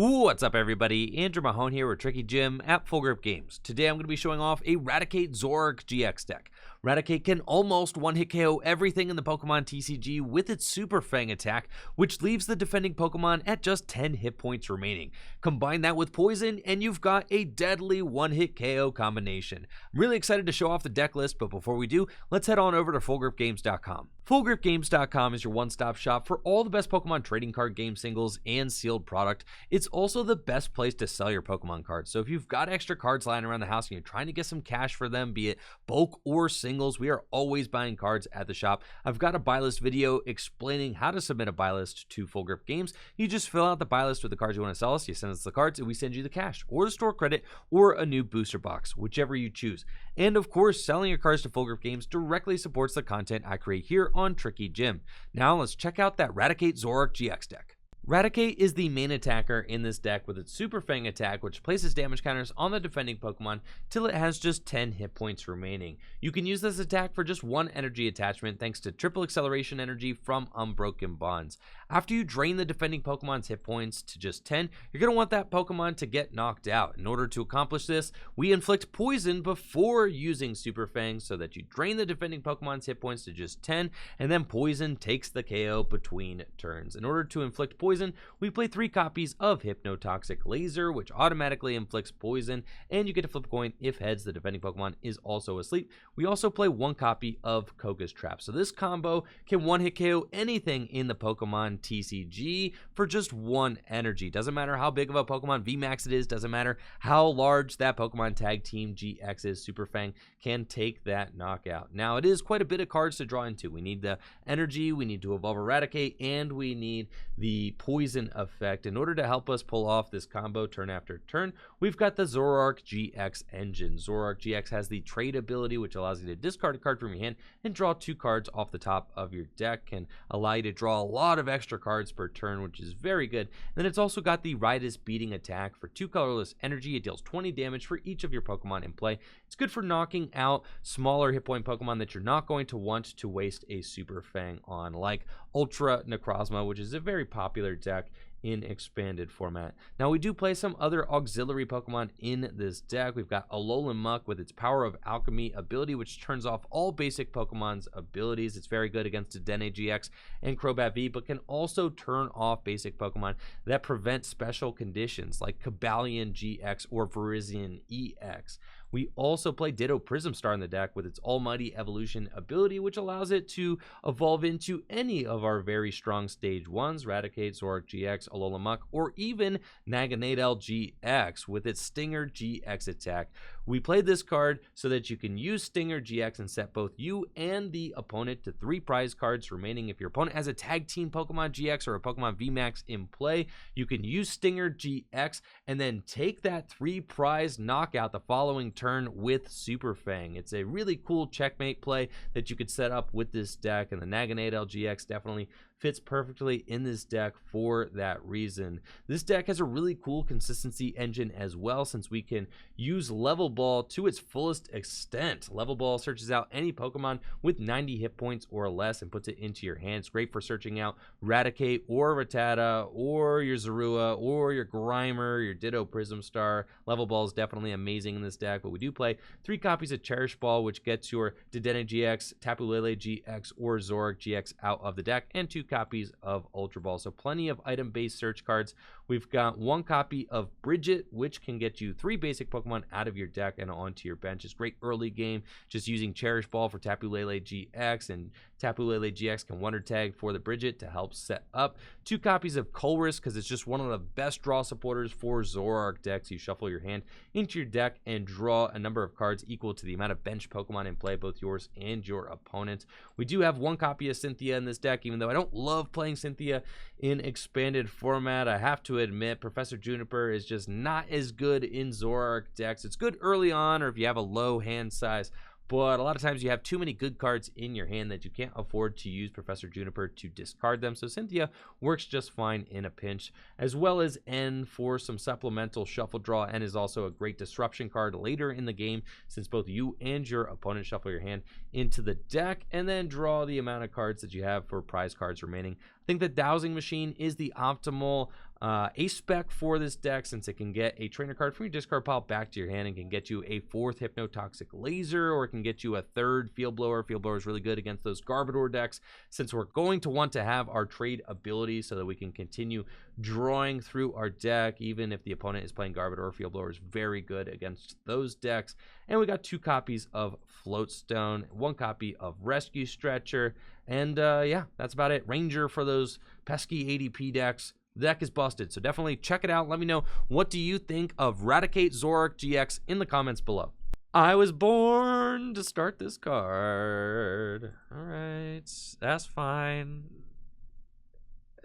What's up, everybody? Andrew Mahone here with Tricky Jim at Full Grip Games. Today I'm going to be showing off a Raticate Zoroark-GX deck. Raticate can almost one-hit KO everything in the Pokemon TCG with its Super Fang attack, which leaves the defending Pokemon at just 10 hit points remaining. Combine that with Poison, and you've got a deadly one-hit KO combination. I'm really excited to show off the deck list, but before we do, let's head on over to FullGripGames.com. FullGripGames.com is your one-stop shop for all the best Pokemon trading card game singles and sealed product. It's also the best place to sell your Pokemon cards. So if you've got extra cards lying around the house and you're trying to get some cash for them, be it bulk or singles, we are always buying cards at the shop. I've got a buy list video explaining how to submit a buy list to Full Grip Games. You just fill out the buy list with the cards you want to sell us. You send us the cards and we send you the cash or the store credit or a new booster box, whichever you choose. And of course, selling your cards to Full Grip Games directly supports the content I create here on Tricky Jim. Now let's check out that Raticate Zoroark-GX deck. Raticate is the main attacker in this deck with its Super Fang attack, which places damage counters on the defending Pokemon till it has just 10 hit points remaining. You can use this attack for just one energy attachment thanks to triple acceleration energy from Unbroken Bonds. After you drain the defending Pokemon's hit points to just 10, you're going to want that Pokemon to get knocked out. In order to accomplish this, we inflict poison before using Super Fang so that you drain the defending Pokemon's hit points to just 10, and then poison takes the KO between turns. In order to inflict poison, we play 3 copies of Hypnotoxic Laser, which automatically inflicts poison, and you get to flip a coin if heads the defending Pokemon is also asleep. We also play 1 copy of Koga's Trap. So this combo can one-hit KO anything in the Pokemon TCG for just 1 energy. Doesn't matter how big of a Pokemon VMAX it is, doesn't matter how large that Pokemon Tag Team GX is, Super Fang can take that knockout. Now, it is quite a bit of cards to draw into. We need the energy, we need to evolve Eradicate, and we need the poison effect. In order to help us pull off this combo turn after turn, we've got the Zoroark-GX engine. Zoroark-GX has the trade ability, which allows you to discard a card from your hand and draw 2 cards off the top of your deck, can allow you to draw a lot of extra cards per turn, which is very good. And then it's also got the Ritus Beating attack for 2 colorless energy. It deals 20 damage for each of your Pokemon in play. It's good for knocking out smaller hit point Pokemon that you're not going to want to waste a Super Fang on, like Ultra Necrozma, which is a very popular deck in expanded format. Now, we do play some other auxiliary Pokemon in this deck. We've got Alolan Muk with its Power of Alchemy ability, which turns off all basic Pokemon's abilities. It's very good against Dedenne-GX and Crobat V, but can also turn off basic Pokemon that prevent special conditions like Cobalion-GX or Virizion-EX. We also play Ditto Prism Star in the deck with its Almighty Evolution ability, which allows it to evolve into any of our very strong Stage 1s, Raticate, Zoroark-GX, Alolan Muk, or even Naganadel-GX with its Stinger GX attack. We played this card so that you can use Stinger GX and set both you and the opponent to 3 prize cards remaining. If your opponent has a Tag Team Pokemon GX or a Pokemon VMAX in play, you can use Stinger GX and then take that 3 prize knockout the following turn with Super Fang. It's a really cool checkmate play that you could set up with this deck, and the Naganadel-GX definitely fits perfectly in this deck for that reason. This deck has a really cool consistency engine as well, since we can use Level Ball to its fullest extent. Level Ball searches out any Pokemon with 90 hit points or less and puts it into your hand. It's great for searching out Raticate or Rattata or your Zorua or your Grimer, your Ditto Prism Star. Level Ball is definitely amazing in this deck, but we do play 3 copies of Cherish Ball, which gets your Dedenne-GX, Tapu Lele-GX, or Zoroark-GX out of the deck, and 2 copies of Ultra Ball. So plenty of item-based search cards. We've got 1 copy of Brigette, which can get you 3 basic Pokemon out of your deck and onto your bench. It's great early game, just using Cherish Ball for Tapu Lele-GX, and Tapu Lele-GX can Wonder Tag for the Brigette to help set up. 2 copies of Colress, because it's just one of the best draw supporters for Zoroark decks. You shuffle your hand into your deck and draw a number of cards equal to the amount of bench Pokemon in play, both yours and your opponent's. We do have 1 copy of Cynthia in this deck, even though I don't love playing Cynthia in expanded format. I have to admit, Professor Juniper is just not as good in Zoroark decks. It's good early on, or if you have a low hand size, but a lot of times you have too many good cards in your hand that you can't afford to use Professor Juniper to discard them. So Cynthia works just fine in a pinch, as well as N for some supplemental shuffle draw. N is also a great disruption card later in the game, since both you and your opponent shuffle your hand into the deck and then draw the amount of cards that you have for prize cards remaining. I think the Dowsing Machine is the optimal A spec for this deck, since it can get a trainer card from your discard pile back to your hand and can get you a 4th Hypnotoxic Laser, or it can get you a 3rd Field Blower. Field Blower is really good against those Garbodor decks, since we're going to want to have our trade ability so that we can continue drawing through our deck, even if the opponent is playing Garbodor. Field Blower is very good against those decks. And we got 2 copies of Float Stone, 1 copy of Rescue Stretcher, and yeah, that's about it. Ranger for those pesky ADP decks. The deck is busted, so definitely check it out. Let me know, what do you think of Raticate Zoroark-GX in the comments below. I was born to start this card. All right, that's fine.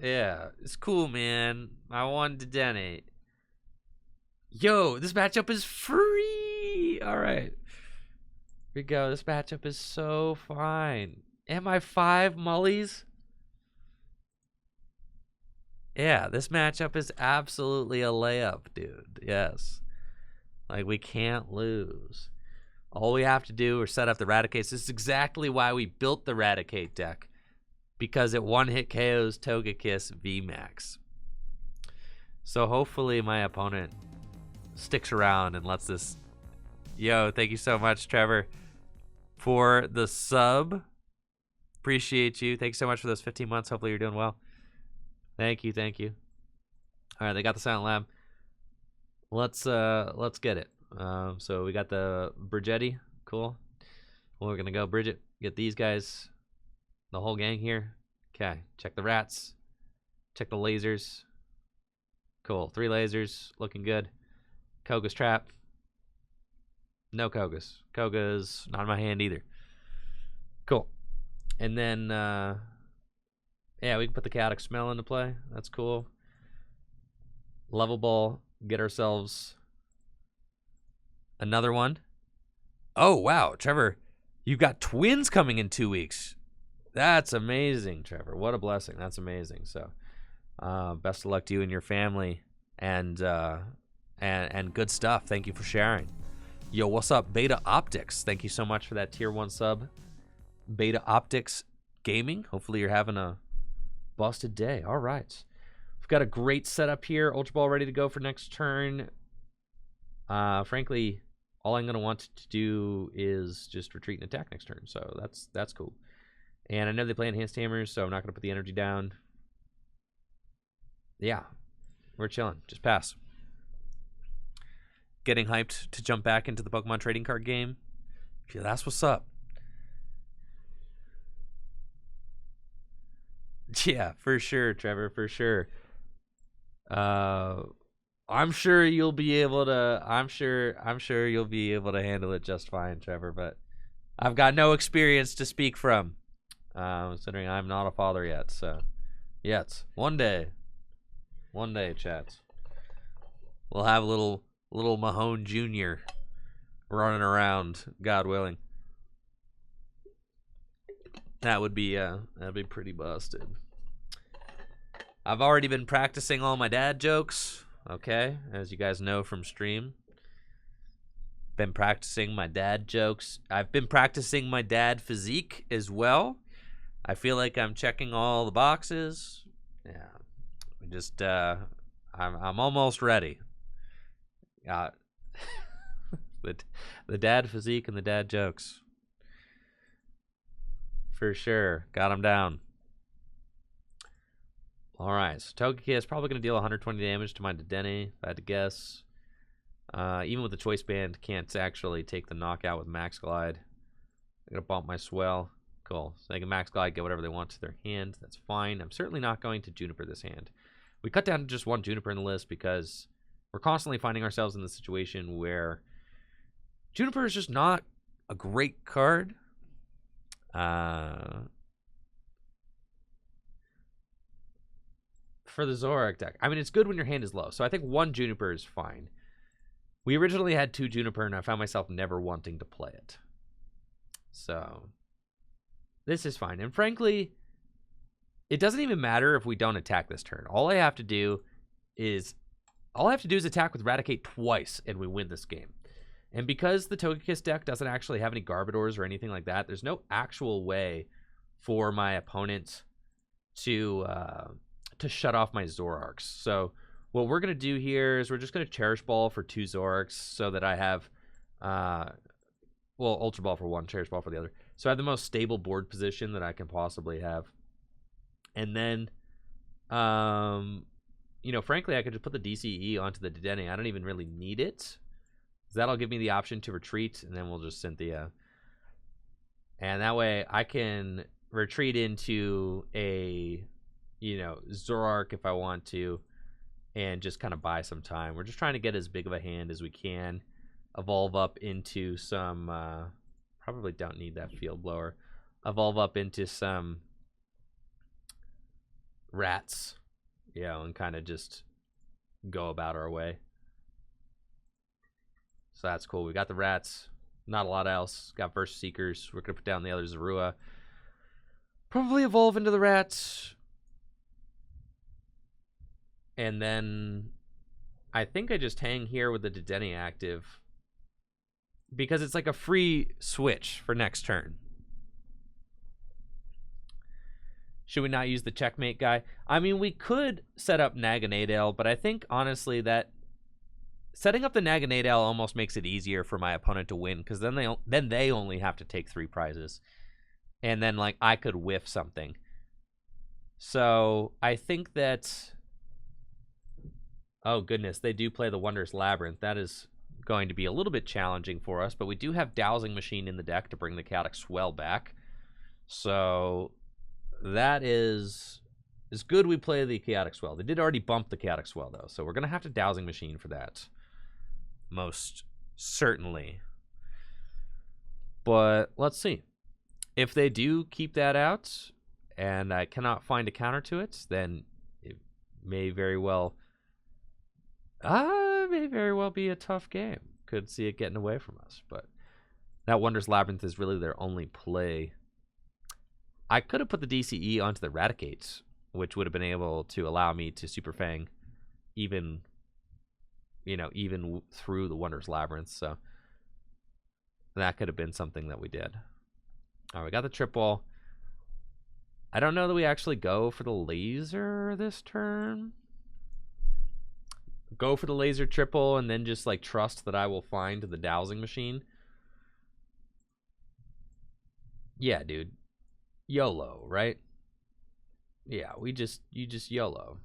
Yeah, it's cool, man. I won Dedenne. Yo, this matchup is free. All right, here we go. This matchup is so fine. Am I 5 mullies? Yeah, this matchup is absolutely a layup, dude. Yes. Like, we can't lose. All we have to do is set up the Raticate. This is exactly why we built the Raticate deck, because it one-hit KOs Togekiss VMAX. So hopefully my opponent sticks around and lets this... Yo, thank you so much, Trevor, for the sub. Appreciate you. Thanks so much for those 15 months. Hopefully you're doing well. Thank you, thank you. All right, they got the Silent Lab. Let's get it. So we got the Brigette. Cool. Well, we're gonna go Bridget. Get these guys, the whole gang here. Okay. Check the rats. Check the lasers. Cool. 3 lasers, looking good. Koga's trap. No Kogas. Koga's not in my hand either. Cool. And then yeah, we can put the Chaotic Smell into play. That's cool. Level Ball. Get ourselves another one. Oh, wow. Trevor, you've got twins coming in 2 weeks. That's amazing, Trevor. What a blessing. That's amazing. So, best of luck to you and your family. And good stuff. Thank you for sharing. Yo, what's up, Beta Optics? Thank you so much for that tier 1 sub. Beta Optics Gaming. Hopefully you're having a busted day. All right, we've got a great setup here. Ultra Ball ready to go for next turn. Frankly, all I'm going to want to do is just retreat and attack next turn, so that's cool. And I know they play Enhanced Hammers, so I'm not going to put the energy down. Yeah, we're chilling. Just pass. Getting hyped to jump back into the Pokemon trading card game. Yeah, that's what's up. Yeah, for sure, Trevor, for sure. I'm sure you'll be able to. I'm sure you'll be able to handle it just fine, Trevor. But I've got no experience to speak from, considering I'm not a father yet. So, yet one day, chats, we'll have a little Mahone Jr. running around, God willing. That'd be pretty busted. I've already been practicing all my dad jokes, okay? As you guys know from stream. Been practicing my dad jokes. I've been practicing my dad physique as well. I feel like I'm checking all the boxes. Yeah. We just I'm almost ready. The dad physique and the dad jokes. For sure. Got him down. Alright, so Togekiss is probably going to deal 120 damage to my Dedenne, if I had to guess. Even with the Choice Band, can't actually take the knockout with Max Glide. I'm going to bump my Swell. Cool. So they can Max Glide, get whatever they want to their hand. That's fine. I'm certainly not going to Juniper this hand. We cut down to just 1 Juniper in the list because we're constantly finding ourselves in the situation where Juniper is just not a great card. For the Zoroark deck. I mean, it's good when your hand is low. So I think 1 Juniper is fine. We originally had 2 Juniper, and I found myself never wanting to play it. So this is fine. And frankly, it doesn't even matter if we don't attack this turn. All I have to do is attack with Raticate twice, and we win this game. And because the Togekiss deck doesn't actually have any Garbodors or anything like that, there's no actual way for my opponent to shut off my Zoroarks. So what we're going to do here is we're just going to Cherish Ball for 2 Zoroarks so that I have, well, Ultra Ball for 1, Cherish Ball for the other. So I have the most stable board position that I can possibly have. And then, you know, frankly, I could just put the DCE onto the Dedenne. I don't even really need it. That'll give me the option to retreat, and then we'll just Cynthia. And that way I can retreat into a, you know, Zoroark if I want to, and just kind of buy some time. We're just trying to get as big of a hand as we can, evolve up into some, probably don't need that Field Blower, evolve up into some rats, you know, and kind of just go about our way. So that's cool. We got the rats. Not a lot else. Got Versus Seekers. We're going to put down the other Zorua. Probably evolve into the rats. And then I think I just hang here with the Dedenne active, because it's like a free switch for next turn. Should we not use the checkmate guy? I mean, we could set up Naganadel, but I think honestly that setting up the Naganadel almost makes it easier for my opponent to win, because then they only have to take 3 prizes, and then like I could whiff something. So I think that, oh goodness, they do play the Wondrous Labyrinth. That is going to be a little bit challenging for us, but we do have Dowsing Machine in the deck to bring the Chaotic Swell back. So that is good. We play the Chaotic Swell. They did already bump the Chaotic Swell though, so we're gonna have to Dowsing Machine for that, most certainly. But let's see. If they do keep that out and I cannot find a counter to it, then it may very well be a tough game. Could see it getting away from us, but that Wondrous Labyrinth is really their only play. I could have put the DCE onto the Raticate, which would have been able to allow me to Super Fang even, you know, even through the Wondrous Labyrinth. So that could have been something that we did. All right, we got the triple. I don't know that we actually go for the laser this turn. Go for the laser triple and then just like trust that I will find the Dowsing Machine. Yeah, dude. YOLO, right? Yeah, you just YOLO.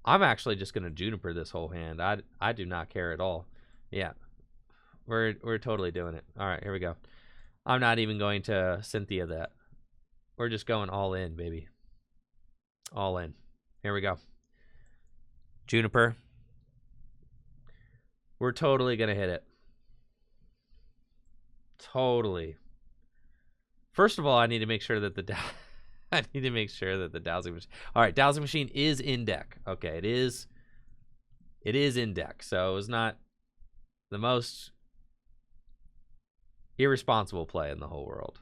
I'm actually just gonna Juniper this whole hand. I do not care at all. Yeah. We're totally doing it. All right, here we go. I'm not even going to Cynthia that. We're just going all in, baby. All in. Here we go. Juniper. We're totally going to hit it. Totally. First of all, I need to make sure that the Dowsing Machine. All right, Dowsing Machine is in deck. Okay, it is in deck. So it was not the most irresponsible play in the whole world.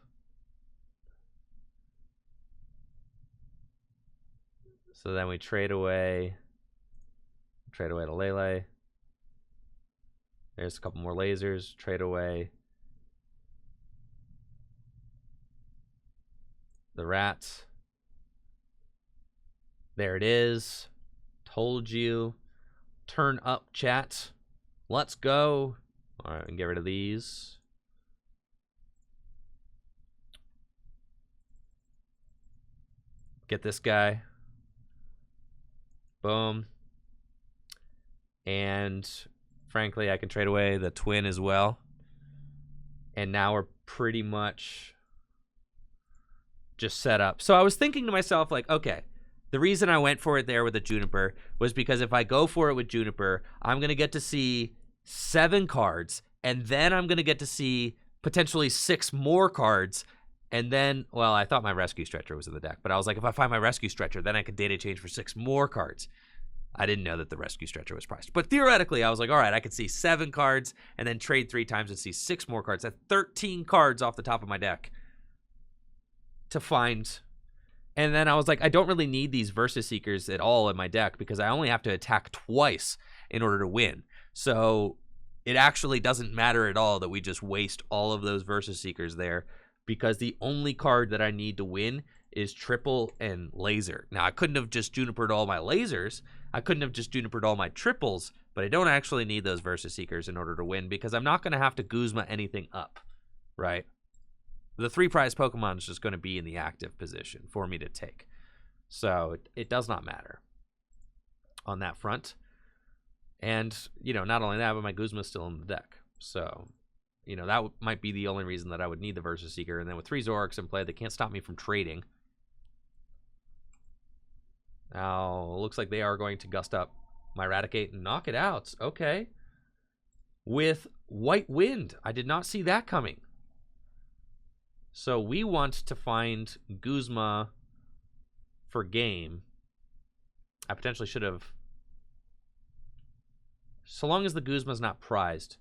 So then we trade away to Lele. There's a couple more lasers. Trade away the rats. There it is. Told you. Turn up, chat. Let's go. All right, and get rid of these. Get this guy. Boom. And frankly, I can trade away the twin as well. And now we're pretty much just set up. So I was thinking to myself, like, okay, the reason I went for it there with the Juniper was because if I go for it with Juniper, I'm going to get to see 7 cards, and then I'm going to get to see potentially 6 more cards. And then, well, I thought my Rescue Stretcher was in the deck, but I was like, if I find my Rescue Stretcher, then I could data change for 6 more cards. I didn't know that the Rescue Stretcher was priced. But theoretically, I was like, all right, I could see 7 cards and then trade 3 times and see 6 more cards. That's 13 cards off the top of my deck to find. And then I was like, I don't really need these Versus Seekers at all in my deck because I only have to attack twice in order to win. So it actually doesn't matter at all that we just waste all of those Versus Seekers there, because the only card that I need to win is triple and laser. Now, I couldn't have just Junipered all my lasers. I couldn't have just Junipered all my triples, but I don't actually need those Versus Seekers in order to win because I'm not going to have to Guzma anything up, right? The 3 prize Pokemon is just going to be in the active position for me to take. So it does not matter on that front. And, you know, not only that, but my Guzma's still in the deck. So, you know, that might be the only reason that I would need the Versus Seeker. And then with 3 Zoroarks in play, they can't stop me from trading. Now, looks like they are going to gust up my Raticate and knock it out. Okay. With White Wind. I did not see that coming. So we want to find Guzma for game. I potentially should have. So long as the Guzma's not prized.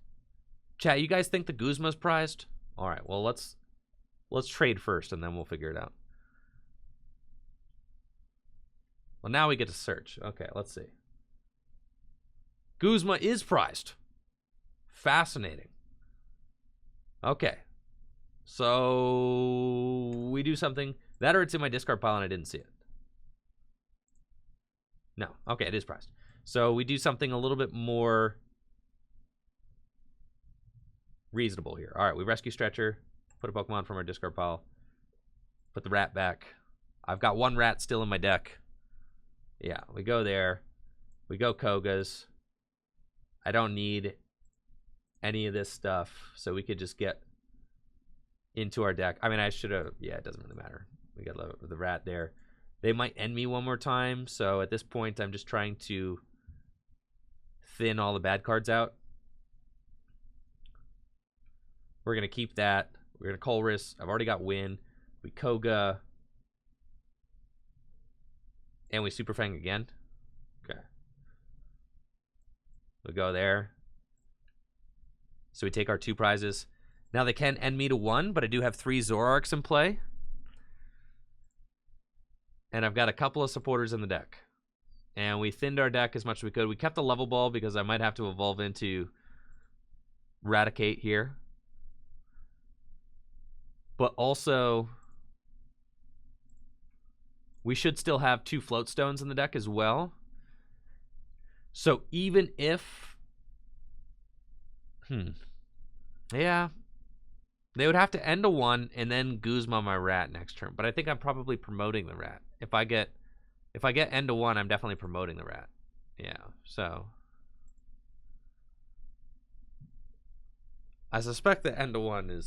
Chat, you guys think the Guzma's prized? All right, well, let's trade first, and then we'll figure it out. Well, now we get to search. Okay, let's see. Guzma is prized. Fascinating. Okay. So we do something. That or it's in my discard pile and I didn't see it. No. Okay, it is prized. So we do something a little bit more reasonable here. All right, we Rescue Stretcher, put a Pokemon from our discard pile, put the rat back. I've got 1 rat still in my deck. Yeah, we go there. We go Kogas. I don't need any of this stuff, so we could just get into our deck. I mean, I should have. Yeah, it doesn't really matter. We got the rat there. They might end me one more time, so at this point, I'm just trying to thin all the bad cards out. We're going to keep that. We're going to Colress. I've already got Win. We Koga. And we Super Fang again. Okay. We go there. So we take our 2 prizes. Now they can end me to 1, but I do have 3 Zoroarks in play. And I've got a couple of supporters in the deck. And we thinned our deck as much as we could. We kept the Level Ball because I might have to evolve into Raticate here. But also, we should still have 2 Float Stones in the deck as well. So even if... Yeah. They would have to end a 1 and then Guzma my rat next turn. But I think I'm probably promoting the rat. If I get end to 1, I'm definitely promoting the rat. Yeah, so I suspect that end to 1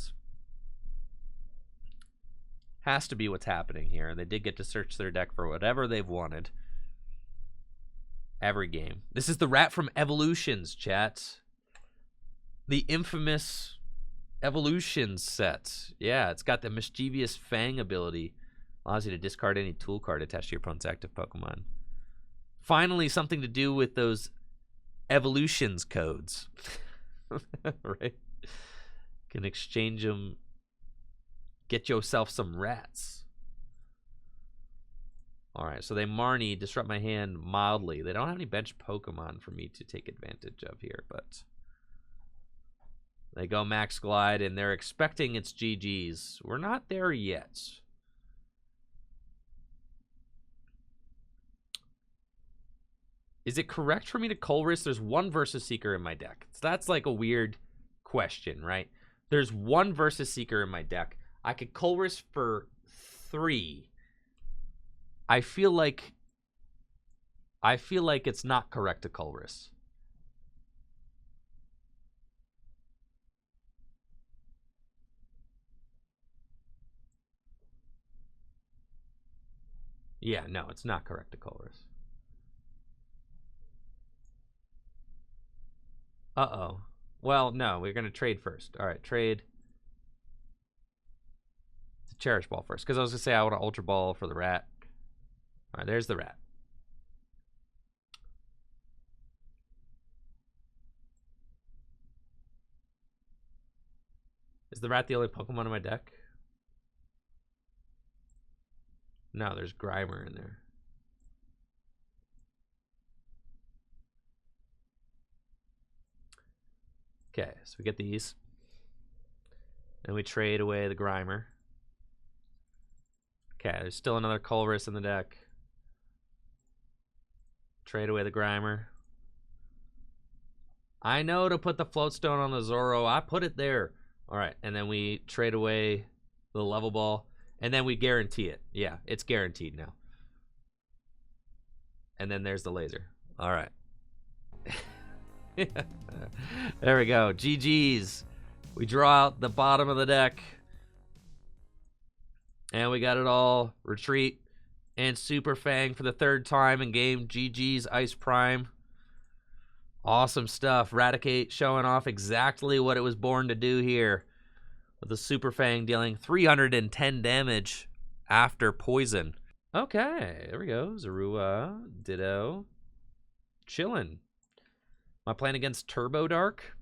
has to be what's happening here. And they did get to search their deck for whatever they've wanted. Every game. This is the rat from Evolutions, chat. The infamous Evolutions set. Yeah, it's got the Mischievous Fang ability. Allows you to discard any tool card attached to your opponent's active Pokemon. Finally, something to do with those Evolutions codes. Right? Can exchange them. Get yourself some rats. Alright, so they Marnie, disrupt my hand mildly. They don't have any bench Pokemon for me to take advantage of here, but they go Max Glide, and they're expecting it's GG's. We're not there yet. Is it correct for me to Colress? There's 1 Versus Seeker in my deck. So that's like a weird question, right? There's 1 Versus Seeker in my deck. I could Colress for 3. I feel like it's not correct to Colress. Yeah, no, it's not correct to Colress. Uh-oh. Well, no, we're going to trade first. All right, trade to Cherish Ball first. Because I was going to say I want to Ultra Ball for the rat. All right, there's the rat. Is the rat the only Pokemon in my deck? No, there's Grimer in there. Okay, so we get these. And we trade away the Grimer. Okay, there's still another Colress in the deck. Trade away the Grimer. I know to put the Float Stone on the Zoro. I put it there. All right, and then we trade away the Level Ball, and then we guarantee it. Yeah, it's guaranteed now. And then there's the laser. All right. There we go. GG's. We draw out the bottom of the deck. And we got it all. Retreat and Super Fang for the third time in game. GG's Ice Prime. Awesome stuff. Raticate showing off exactly what it was born to do here. With the Super Fang dealing 310 damage after poison. Okay, there we go. Zorua, Ditto. Chillin'. Am I playing against Turbo Dark?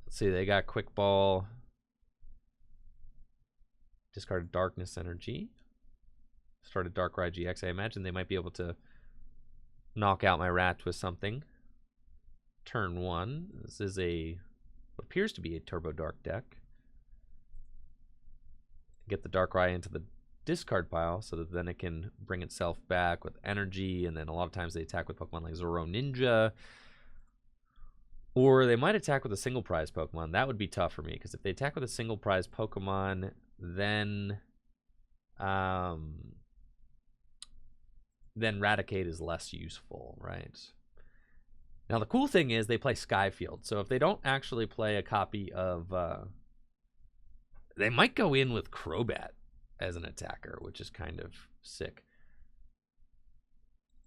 Let's see, they got Quick Ball. Discarded Darkness Energy. Started Darkrai GX. I imagine they might be able to knock out my Rat with something. Turn 1. This is what appears to be a Turbo Dark deck. Get the Darkrai into the discard pile so that then it can bring itself back with energy, and then a lot of times they attack with Pokemon like Zoro Ninja. Or they might attack with a single prize Pokemon. That would be tough for me, because if they attack with a single prize Pokemon, then Raticate is less useful, right? Now the cool thing is they play Skyfield, so if they don't actually play a copy of they might go in with Crobat as an attacker, which is kind of sick.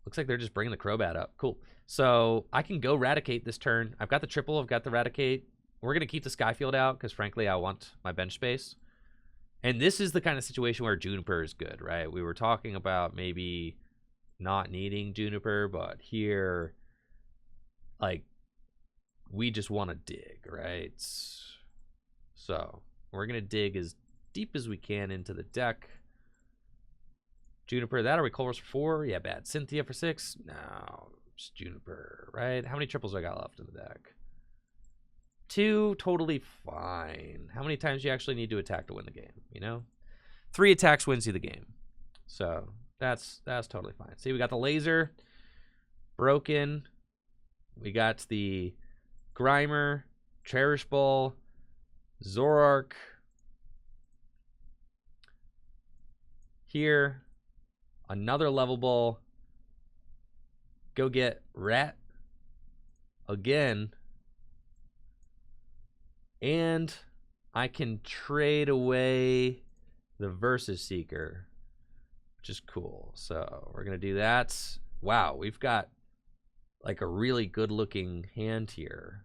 Looks like they're just bringing the Crobat up. Cool. So I can go Raticate this turn. I've got the triple. I've got the Raticate. We're going to keep the Skyfield out because, frankly, I want my bench space. And this is the kind of situation where Juniper is good, right? We were talking about maybe not needing Juniper, but here, like, we just want to dig, right? So we're going to dig as deep as we can into the deck. Juniper, that, are we Colress for 4? Yeah, bad. Cynthia for 6? No, just Juniper, right? How many triples do I got left in the deck? 2, totally fine. How many times do you actually need to attack to win the game, you know? 3 attacks wins you the game. So that's totally fine. See, we got the laser broken. We got the Grimer, Cherish Ball, Zoroark. Here, another Level Ball. Go get Rat again. And I can trade away the Versus Seeker, which is cool. So we're going to do that. Wow, we've got like a really good looking hand here,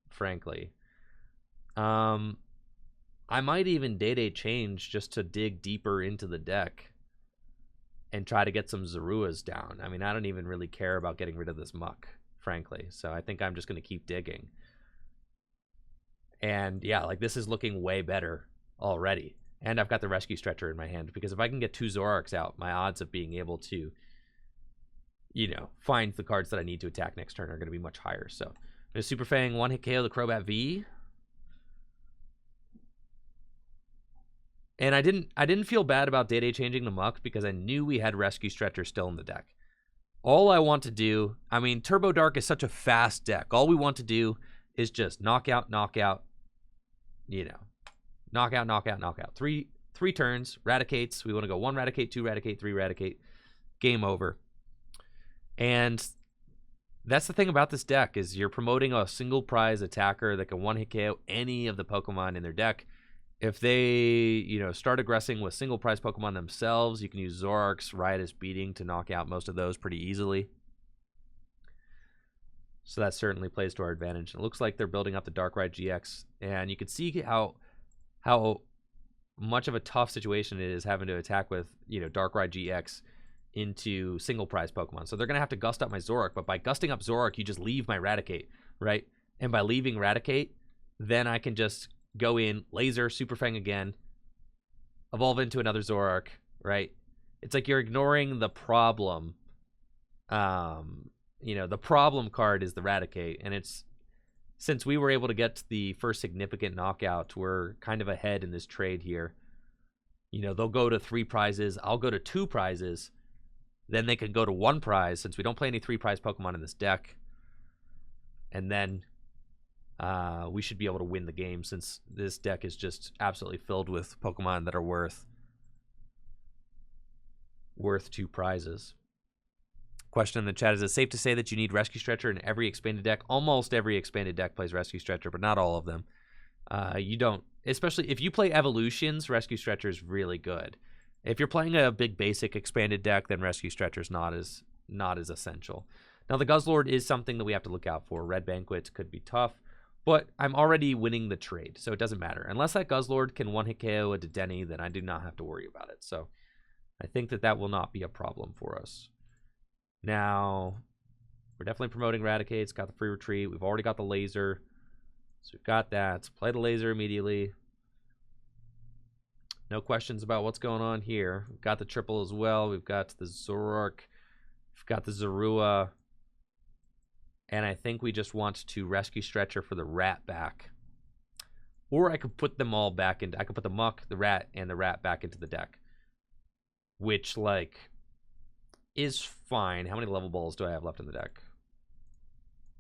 frankly. I might even Dedenne change just to dig deeper into the deck and try to get some Zoruas down. I mean, I don't even really care about getting rid of this Muk, frankly. So I think I'm just going to keep digging. And yeah, like this is looking way better already. And I've got the Rescue Stretcher in my hand, because if I can get 2 Zoroarks out, my odds of being able to, you know, find the cards that I need to attack next turn are going to be much higher. So I'm going to Super Fang, 1-hit KO the Crobat V. And I didn't feel bad about Dedenne changing the Muk because I knew we had Rescue Stretcher still in the deck. All I want to do, I mean, Turbo Dark is such a fast deck. All we want to do is just knockout, you know, knockout. Three turns, Raticates. We want to go 1 Raticate, 2 Raticate, 3 Raticate. Game over. And that's the thing about this deck, is you're promoting a single prize attacker that can 1-hit KO any of the Pokemon in their deck. If they, you know, start aggressing with single prize Pokemon themselves, you can use Zoroark's Riotous Beating to knock out most of those pretty easily. So that certainly plays to our advantage. It looks like they're building up the Darkrai GX, and you can see how much of a tough situation it is having to attack with, you know, Darkrai GX into single prize Pokemon. So they're going to have to gust up my Zoroark, but by gusting up Zoroark, you just leave my Raticate, right? And by leaving Raticate, then I can just go in, laser, Super Fang again, evolve into another Zoroark, right? It's like you're ignoring the problem. You know, the problem card is the Raticate, and it's since we were able to get the first significant knockout, we're kind of ahead in this trade here. You know, they'll go to 3 prizes. I'll go to 2 prizes. Then they can go to 1 prize, since we don't play any 3-prize Pokemon in this deck. And then we should be able to win the game, since this deck is just absolutely filled with Pokemon that are worth 2 prizes. Question in the chat: is it safe to say that you need Rescue Stretcher in every expanded deck? Almost every expanded deck plays Rescue Stretcher, but not all of them. You don't, especially if you play Evolutions, Rescue Stretcher is really good. If you're playing a big basic expanded deck, then Rescue Stretcher is not as essential. Now, the Guzzlord is something that we have to look out for. Red Banquet could be tough, but I'm already winning the trade, so it doesn't matter. Unless that Guzzlord can one-hit KO a Dedenne, then I do not have to worry about it. So I think that will not be a problem for us. Now, we're definitely promoting Raticate. It's got the free retreat. We've already got the laser. So we've got that. Play the laser immediately. No questions about what's going on here. We've got the triple as well. We've got the Zoroark. We've got the Zorua. And I think we just want to Rescue Stretcher for the Rat back. Or I could put them all back into... I could put the Muk, the Rat, and the Rat back into the deck. Which, like, is fine. How many level balls do I have left in the deck?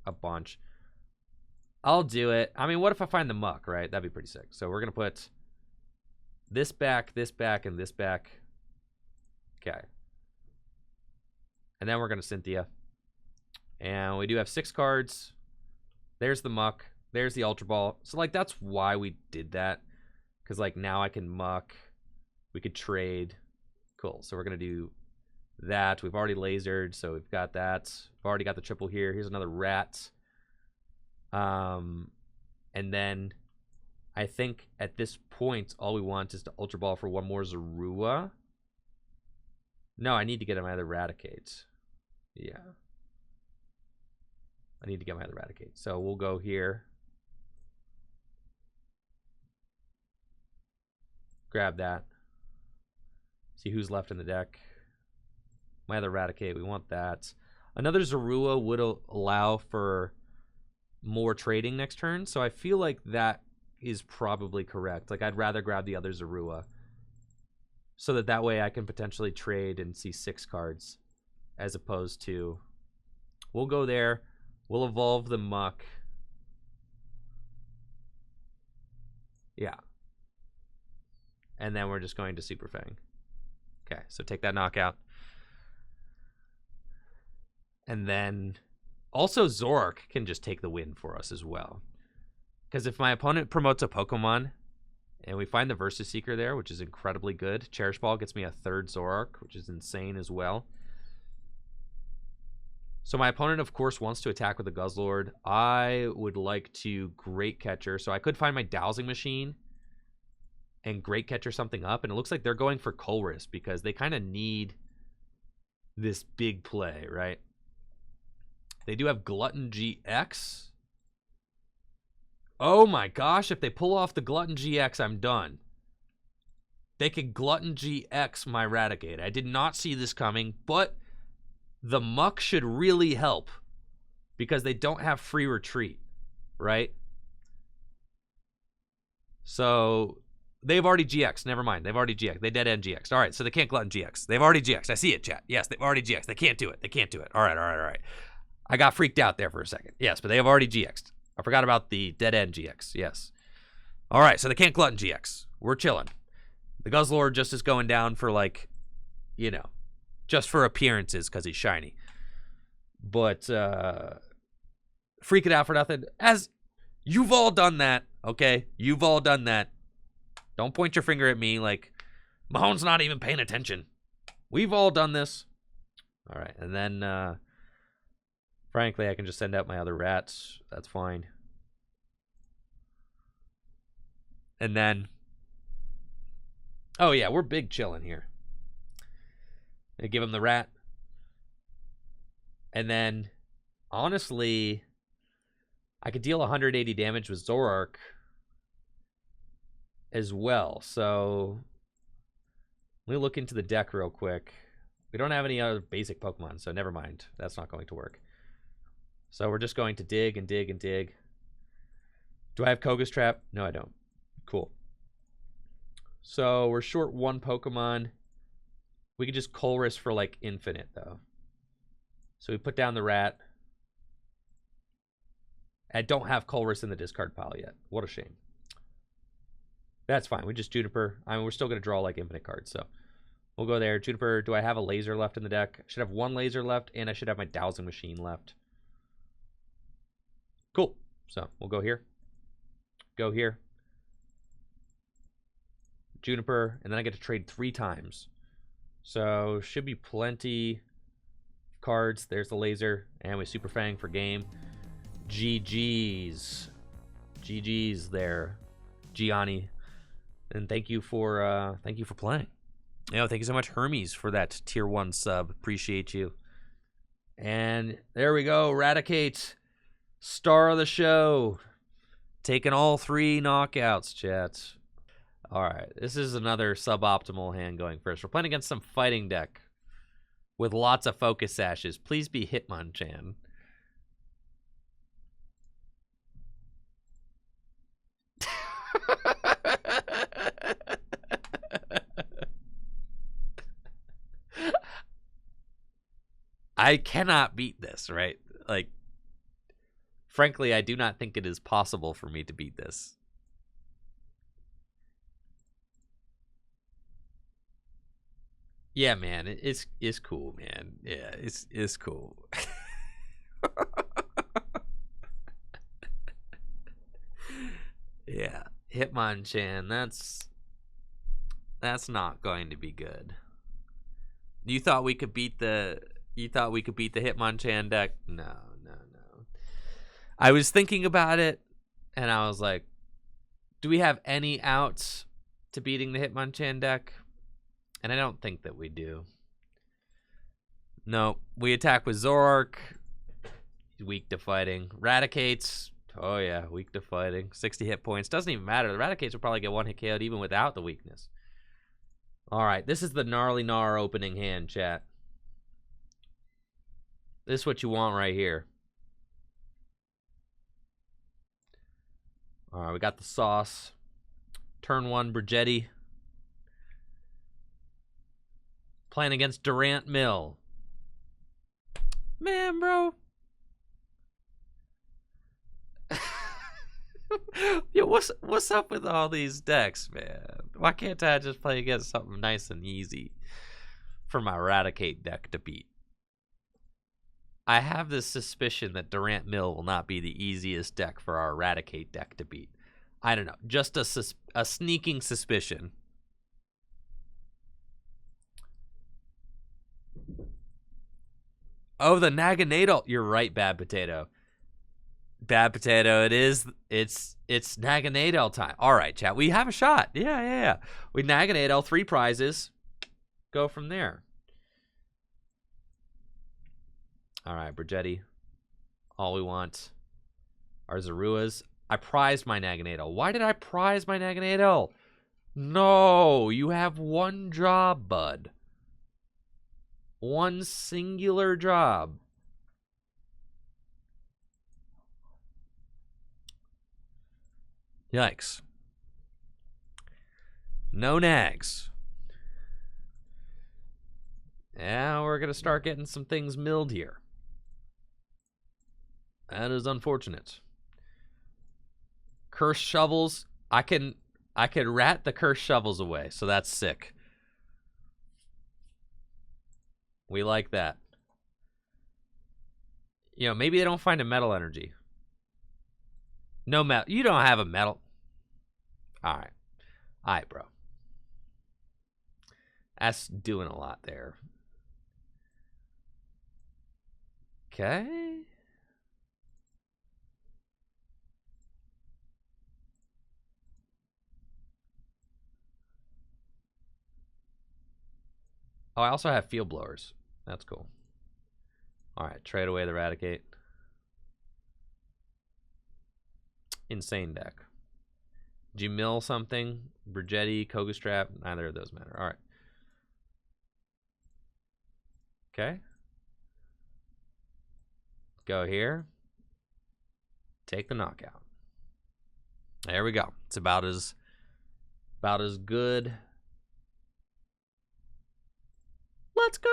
A bunch. I'll do it. I mean, what if I find the Muk, right? That'd be pretty sick. So we're going to put this back, and this back. Okay. And then we're going to Cynthia. And we do have 6 cards. There's the Muk. There's the Ultra Ball. So, like, that's why we did that. Because, like, now I can Muk. We could trade. Cool. So we're going to do that. We've already lasered, so we've got that. We've already got the triple here. Here's another Rat. And then I think at this point, all we want is to Ultra Ball for 1 more Zorua. No, I need to get my other Raticate. Yeah. I need to get my other Raticate. So we'll go here. Grab that. See who's left in the deck. My other Raticate, we want that. Another Zorua would allow for more trading next turn, so I feel like that is probably correct. Like, I'd rather grab the other Zorua, so that way I can potentially trade and see 6 cards, as opposed to... We'll go there. We'll evolve the Muk. Yeah. And then we're just going to Super Fang. Okay, so take that knockout. And then also Zoroark can just take the win for us as well. Because if my opponent promotes a Pokemon and we find the Versus Seeker there, which is incredibly good, Cherish Ball gets me a 3rd Zoroark, which is insane as well. So my opponent, of course, wants to attack with a Guzzlord. I would like to Great Catcher. So I could find my Dowsing Machine and Great Catcher something up. And it looks like they're going for Colress because they kind of need this big play, right? They do have Glutton-GX. Oh my gosh, if they pull off the Glutton-GX, I'm done. They could Glutton-GX my Raticate. I did not see this coming, but the Muk should really help because they don't have free retreat, right? So they've already GX. Never mind. They've already GX. They Dedenne-GX. All right, so they can't Glutton-GX. They've already GX. I see it, chat. Yes, they've already GX. They can't do it. They can't do it. All right. I got freaked out there for a second. Yes, but they have already GX'd. I forgot about the Dedenne-GX. Yes. All right, so they can't Glutton-GX. We're chilling. The Guzzlord just is going down for, like, you know, just for appearances because he's shiny. But freak it out for nothing. As you've all done that, okay? You've all done that. Don't point your finger at me like, Mahone's not even paying attention. We've all done this. All right, and then... frankly, I can just send out my other Rats. That's fine. And then... oh, yeah, we're big chilling here. I give him the Rat. And then, honestly, I could deal 180 damage with Zoroark as well. So, let me look into the deck real quick. We don't have any other basic Pokemon, so never mind. That's not going to work. So we're just going to dig and dig and dig. Do I have Koga's Trap? No, I don't. Cool. So we're short one Pokemon. We could just Colress for like infinite though. So we put down the rat. I don't have Colress in the discard pile yet. What a shame. That's fine. We just Juniper. I mean, we're still going to draw like infinite cards, so we'll go there. Juniper, do I have a laser left in the deck? I should have one laser left, and I should have my Dowsing Machine left. Cool. So we'll go here. Go here. Juniper, and then I get to trade 3 times. So should be plenty cards. There's the laser, and we Super Fang for game. GG's. GG's there, Gianni. And thank you for playing. Thank you so much, Hermes, for that tier 1 sub. Appreciate you. And there we go, Raticate, star of the show, taking all 3 knockouts, chat. All right, this is another suboptimal hand going first. We're playing against some fighting deck with lots of focus sashes. Please be Hitmonchan. I cannot beat this, right? Like, frankly, I do not think it is possible for me to beat this. Yeah, man, it's cool, man. Yeah, it's cool. Yeah, Hitmonchan, that's not going to be good. You thought we could beat the Hitmonchan deck? No. I was thinking about it, and I was like, do we have any outs to beating the Hitmonchan deck? And I don't think that we do. No, we attack with Zoroark. He's weak to fighting. Raticates. Oh yeah, weak to fighting. 60 hit points. Doesn't even matter. The Raticates will probably get 1 hit KO'd even without the weakness. All right, this is the gnarly gnar opening hand, chat. This is what you want right here. All right, we got the sauce. Turn 1, Brigette. Playing against Durant Mill. Man, bro. Yo, what's up with all these decks, man? Why can't I just play against something nice and easy for my Raticate deck to beat? I have this suspicion that Durant Mill will not be the easiest deck for our Raticate deck to beat. I don't know. Just a sneaking suspicion. Oh, the Naganadel. You're right, Bad Potato. Bad Potato, it is. It's Naganadel time. All right, chat. We have a shot. Yeah. We Naganadel, 3 prizes. Go from there. All right, Brigette. All we want are Zoruas. I prized my Naganadel. Why did I prize my Naganadel? No, you have 1 job, bud. 1 singular job. Yikes. No nags. Yeah, we're going to start getting some things milled here. That is unfortunate. Cursed shovels. I can rat the cursed shovels away, so that's sick. We like that. You know, maybe they don't find a metal energy. No metal. You don't have a metal. All right, bro. That's doing a lot there. Okay. Oh, I also have field blowers. That's cool. All right, trade away the Raticate. Insane deck. Did you mill something? Brigette, Koga Strap? Neither of those matter. All right. Okay. Go here. Take the knockout. There we go. It's about as good. Let's go.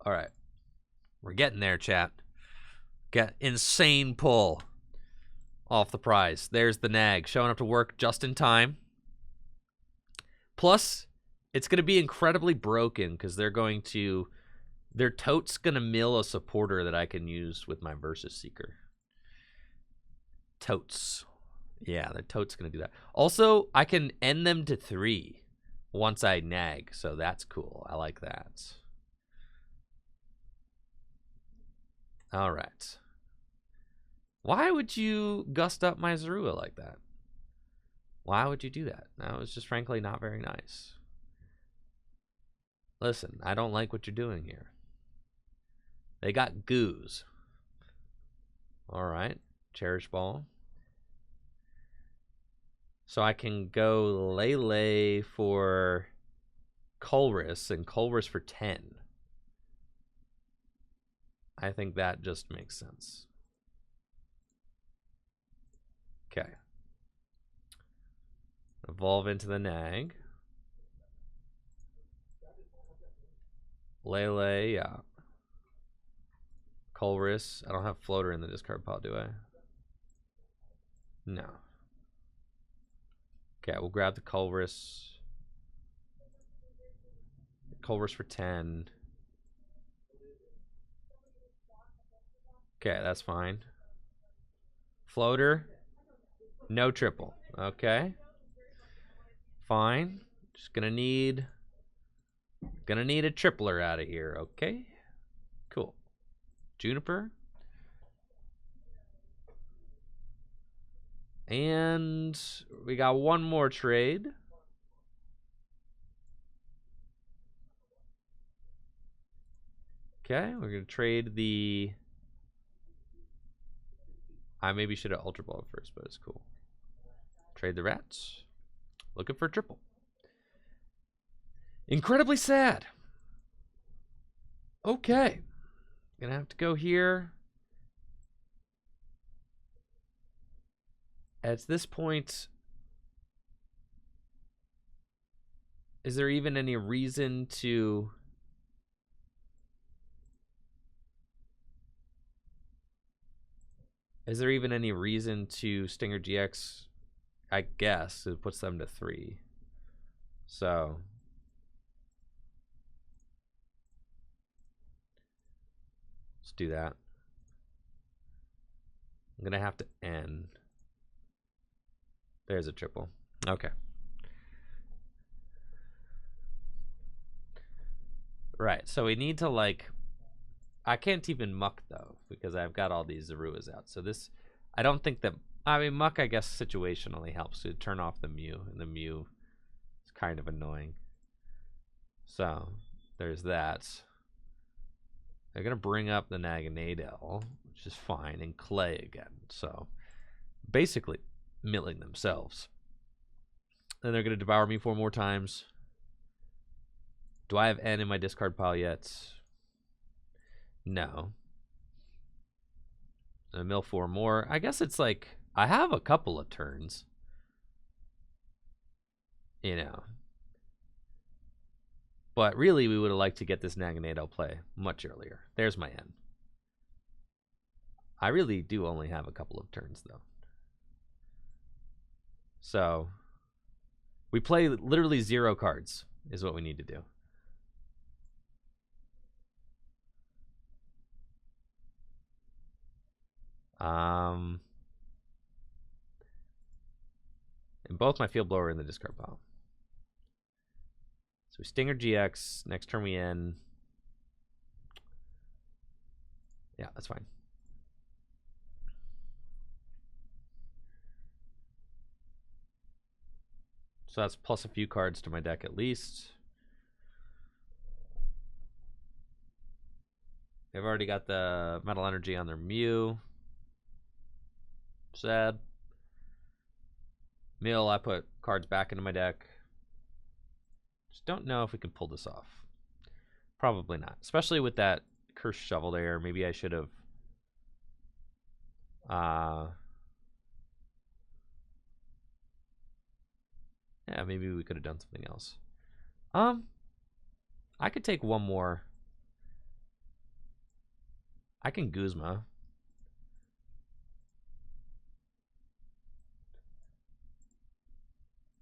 All right. We're getting there, chat. Get insane pull off the prize. There's the nag showing up to work just in time. Plus, it's going to be incredibly broken because they're going to... Their tote's going to mill a supporter that I can use with my Versus Seeker. Totes. Yeah, their tote's going to do that. Also, I can end them to 3 once I nag, so that's cool. I like that. All right. Why would you gust up my Zorua like that? Why would you do that? That was just frankly not very nice. Listen, I don't like what you're doing here. They got Goose. All right. Cherish Ball. So I can go Lele for Colress and Colress for 10. I think that just makes sense. Okay. Evolve into the nag. Lele, yeah. Colress. I don't have floater in the discard pile, do I? No. Okay, we'll grab the Colress. Colress for 10. Okay, that's fine. Floater. No triple. Okay. Fine. Just gonna need a tripler out of here, okay? Cool. Juniper. And we got one more trade. Okay, we're gonna trade the... I maybe should have Ultra Ball first, but it's cool. Trade the rats. Looking for a triple. Incredibly sad. Okay. Gonna have to go here. At this point, is there even any reason to... Is there even any reason to Stinger GX? I guess it puts them to 3. So let's do that. I'm gonna have to end. There's a triple. Okay. Right. So we need to like... I can't even muck though because I've got all these Zoruas out. So this, I don't think that... I mean, muck, I guess, situationally helps to turn off the Mew, and the Mew is kind of annoying. So, there's that. They're going to bring up the Naganadel, which is fine, and Clay again. So, basically, milling themselves. Then they're going to devour me 4 more times. Do I have N in my discard pile yet? No. I mill 4 more. I guess it's like... I have a couple of turns. You know. But really, we would have liked to get this Naganadel play much earlier. There's my N. I really do only have a couple of turns, though. So, we play literally 0 cards is what we need to do. And both my Field Blower are in the discard pile. So we Stinger GX. Next turn we end. Yeah, that's fine. So that's plus a few cards to my deck at least. They've already got the Metal Energy on their Mew. Sad. Mill, I put cards back into my deck. Just don't know if we can pull this off. Probably not. Especially with that Cursed Shovel there. Maybe I should have... Yeah, maybe we could have done something else. I could take one more. I can Guzma.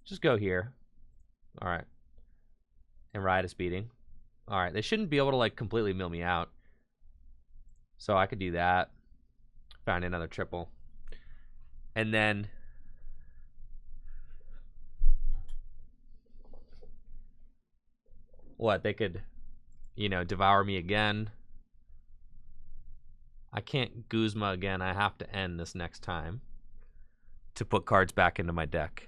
Just go here. All right. And ride a speeding. All right. They shouldn't be able to like completely mill me out. So I could do that. Find another triple. And then what? They could, you know, devour me again. I can't Guzma again. I have to end this next time to put cards back into my deck.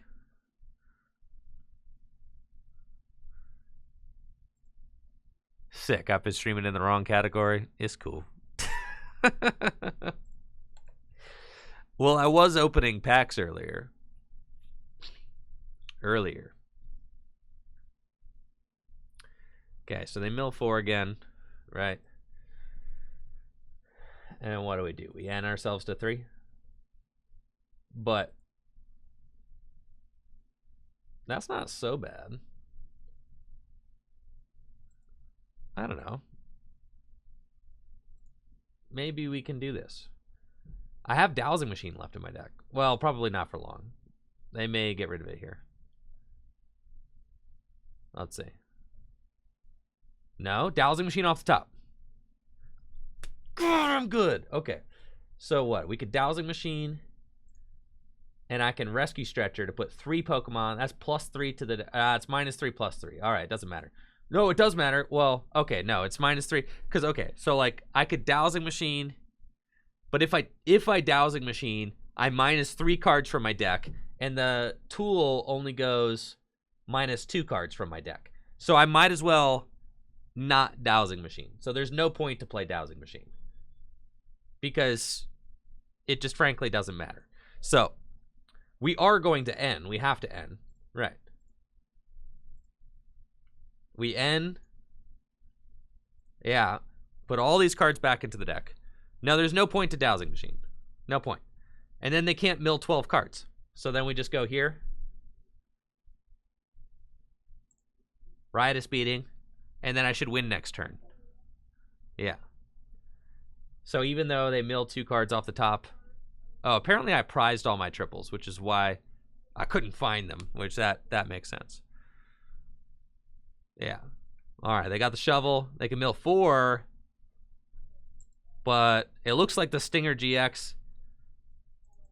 Sick. I've been streaming in the wrong category. It's cool. Well, I was opening packs earlier. Okay, so they mill 4 again, right? And what do? We end ourselves to 3. But that's not so bad. I don't know. Maybe we can do this. I have Dowsing Machine left in my deck. Well, probably not for long. They may get rid of it here. Let's see. No, Dowsing Machine off the top. God, I'm good. Okay. So what? We could Dowsing Machine. And I can Rescue Stretcher to put 3 Pokemon. That's +3 to the... it's -3 +3. All right, doesn't matter. No, it does matter. Well, okay, no, it's -3. Because, okay, so, like, I could Dowsing Machine. But if I Dowsing Machine, I -3 cards from my deck. And the tool only goes -2 cards from my deck. So I might as well not Dowsing Machine. So there's no point to play Dowsing Machine. Because it just frankly doesn't matter. So we are going to end. We have to end. Right. We end. Yeah. Put all these cards back into the deck. No, there's no point to Dowsing Machine. No point. And then they can't mill 12 cards. So then we just go here. Ride a speeding. And then I should win next turn. Yeah. So even though they milled 2 cards off the top. Oh, apparently I prized all my triples, which is why I couldn't find them, which that makes sense. Yeah. All right, they got the shovel. They can mill 4. But it looks like the Stinger GX.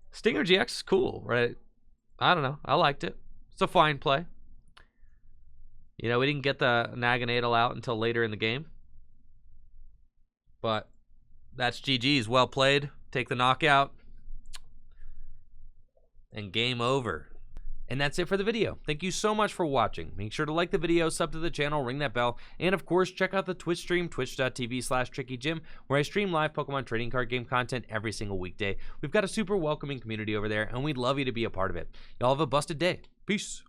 Stinger GX is cool, right? I don't know. I liked it. It's a fine play. You know, we didn't get the Naganadel out until later in the game. But that's GG's. Well played. Take the knockout. And game over. And that's it for the video. Thank you so much for watching. Make sure to like the video, sub to the channel, ring that bell, and of course, check out the Twitch stream, twitch.tv/TrickyJim, where I stream live Pokemon trading card game content every single weekday. We've got a super welcoming community over there, and we'd love you to be a part of it. Y'all have a busted day. Peace.